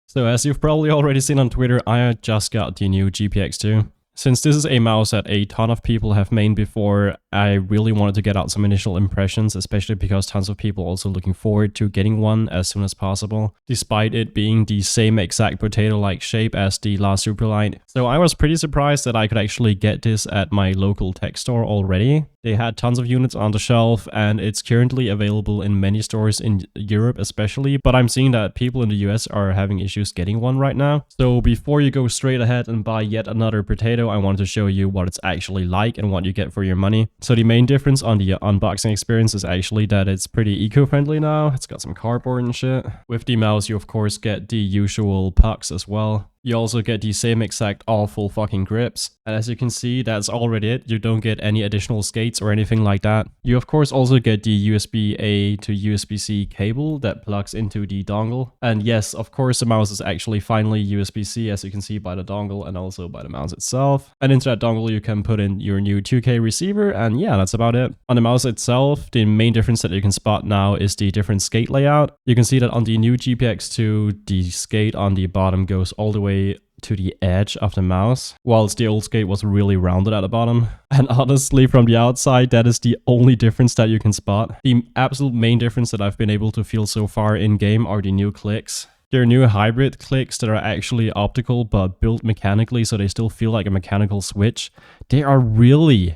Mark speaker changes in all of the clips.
Speaker 1: So as you've probably already seen on Twitter, I just got the new GPX2. Since this is a mouse that a ton of people have mained before, I really wanted to get out some initial impressions, especially because tons of people are also looking forward to getting one as soon as possible, despite it being the same exact potato-like shape as the last Superlight. So I was pretty surprised that I could actually get this at my local tech store already. They had tons of units on the shelf, and it's currently available in many stores in Europe especially, but I'm seeing that people in the US are having issues getting one right now. So before you go straight ahead and buy yet another potato, I wanted to show you what it's actually like and what you get for your money. So the main difference on the unboxing experience is actually that it's pretty eco-friendly now. It's got some cardboard and shit. With the mouse, you of course get the usual pucks as well. You also get the same exact awful fucking grips. And as you can see, that's already it. You don't get any additional skates or anything like that. You of course also get the USB-A to USB-C cable that plugs into the dongle. And yes, of course the mouse is actually finally USB-C, as you can see by the dongle and also by the mouse itself. And into that dongle you can put in your new 2K receiver, and yeah, that's about it. On the mouse itself, the main difference that you can spot now is the different skate layout. You can see that on the new GPX2, the skate on the bottom goes all the way to the edge of the mouse, whilst the old skate was really rounded at the bottom. And honestly, from the outside, that is the only difference that you can spot. The absolute main difference that I've been able to feel so far in-game are the new clicks. They're new hybrid clicks that are actually optical but built mechanically, so they still feel like a mechanical switch. They are really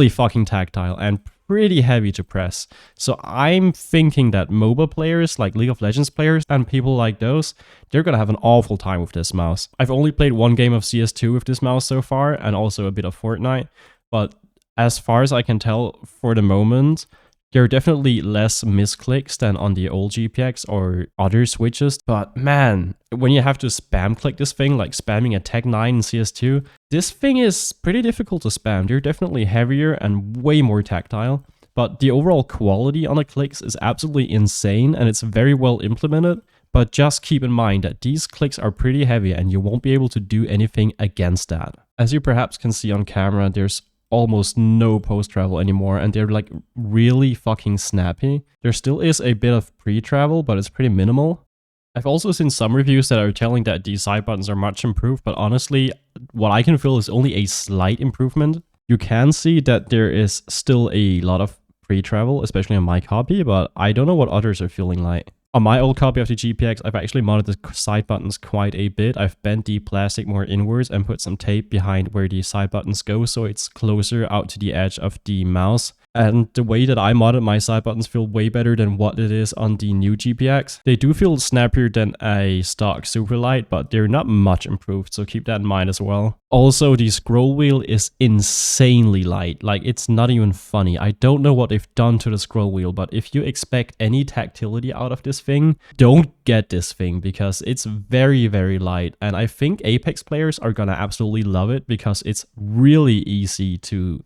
Speaker 1: fucking tactile and pretty heavy to press. So I'm thinking that MOBA players, like League of Legends players and people like those, they're gonna have an awful time with this mouse. I've only played one game of CS2 with this mouse so far, and also a bit of Fortnite, but as far as I can tell for the moment, there are definitely less misclicks than on the old GPX or other switches, but man, when you have to spam click this thing, like spamming a Tech 9 in CS2, this thing is pretty difficult to spam. They're definitely heavier and way more tactile, but the overall quality on the clicks is absolutely insane and it's very well implemented. But just keep in mind that these clicks are pretty heavy and you won't be able to do anything against that. As you perhaps can see on camera, there's almost no post-travel anymore, and they're like really fucking snappy. There still is a bit of pre-travel, but it's pretty minimal. I've also seen some reviews that are telling that the side buttons are much improved, but honestly, what I can feel is only a slight improvement. You can see that there is still a lot of pre-travel, especially on my copy, but I don't know what others are feeling like. On my old copy of the GPX, I've actually modded the side buttons quite a bit. I've bent the plastic more inwards and put some tape behind where the side buttons go, so it's closer out to the edge of the mouse. And the way that I modded my side buttons feel way better than what it is on the new GPX. They do feel snappier than a stock Superlight, but they're not much improved, so keep that in mind as well. Also, the scroll wheel is insanely light, like it's not even funny. I don't know what they've done to the scroll wheel, but if you expect any tactility out of this thing, don't get this thing because it's very light, and I think Apex players are gonna absolutely love it because it's really easy to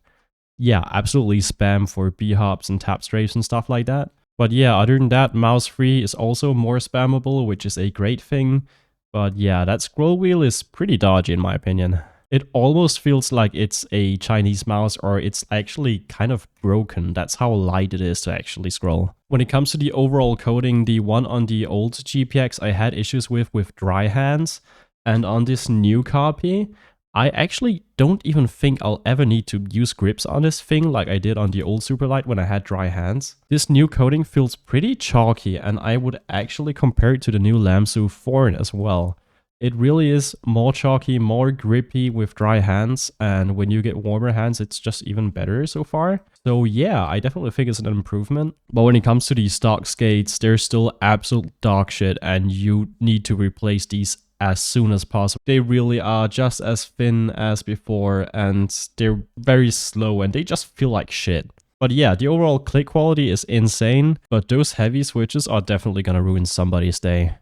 Speaker 1: absolutely spam for B-hops and tap strafes and stuff like that. But yeah, other than that, mouse free is also more spammable, which is a great thing. But yeah, that scroll wheel is pretty dodgy in my opinion. It almost feels like it's a Chinese mouse, or it's actually kind of broken. That's how light it is to actually scroll. When it comes to the overall coding, the one on the old GPX I had issues with dry hands, and on this new copy, I actually don't even think I'll ever need to use grips on this thing like I did on the old Superlight when I had dry hands. This new coating feels pretty chalky, and I would actually compare it to the new Lamsu Thorn as well. It really is more chalky, more grippy with dry hands, and when you get warmer hands, it's just even better so far. So yeah, I definitely think it's an improvement. But when it comes to these stock skates, they're still absolute dog shit, and you need to replace these as soon as possible. They really are just as thin as before, and they're very slow, and they just feel like shit. But yeah, the overall click quality is insane, but those heavy switches are definitely gonna ruin somebody's day.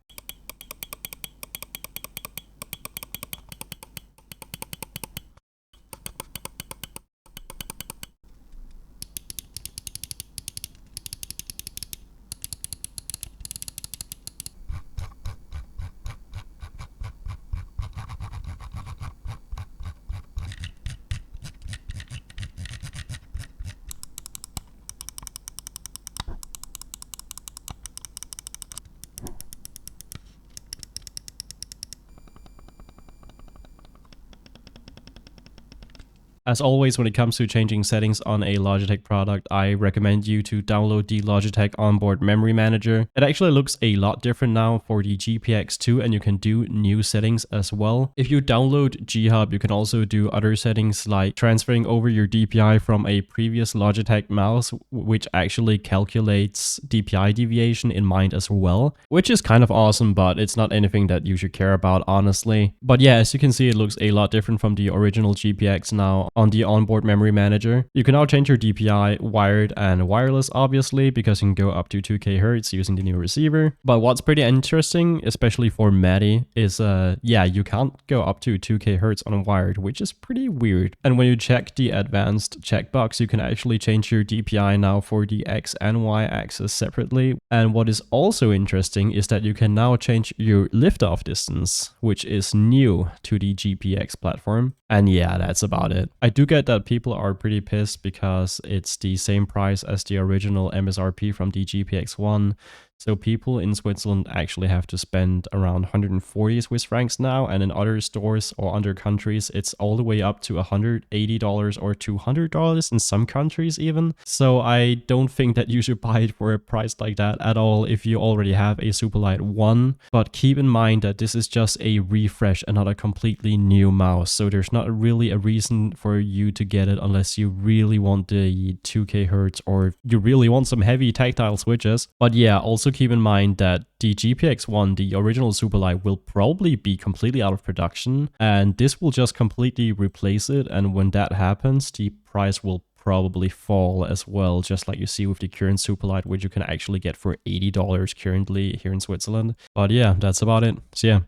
Speaker 1: As always, when it comes to changing settings on a Logitech product, I recommend you to download the Logitech onboard memory manager. It actually looks a lot different now for the GPX2, and you can do new settings as well. If you download G-Hub, you can also do other settings like transferring over your DPI from a previous Logitech mouse, which actually calculates DPI deviation in mind as well, which is kind of awesome, but it's not anything that you should care about, honestly. But yeah, as you can see, it looks a lot different from the original GPX now on the onboard memory manager. You can now change your DPI wired and wireless, obviously, because you can go up to 2K Hertz using the new receiver. But what's pretty interesting, especially for Maddie, is yeah, you can't go up to 2K Hertz on wired, which is pretty weird. And when you check the advanced checkbox, you can actually change your DPI now for the X and Y axis separately. And what is also interesting is that you can now change your liftoff distance, which is new to the GPX platform. And yeah, that's about it. I do get that people are pretty pissed because it's the same price as the original MSRP from the GPX1. So people in Switzerland actually have to spend around 140 Swiss francs now, and in other stores or other countries, it's all the way up to $180 or $200 in some countries even. So I don't think that you should buy it for a price like that at all if you already have a Superlight 1. But keep in mind that this is just a refresh and not a completely new mouse. So there's not really a reason for you to get it unless you really want the 2K Hertz or you really want some heavy tactile switches. But yeah, also keep in mind that the GPX1, the original Superlight, will probably be completely out of production, and this will just completely replace it. And when that happens, the price will probably fall as well, just like you see with the current Superlight, which you can actually get for $80 currently here in Switzerland. But yeah, that's about it. So yeah,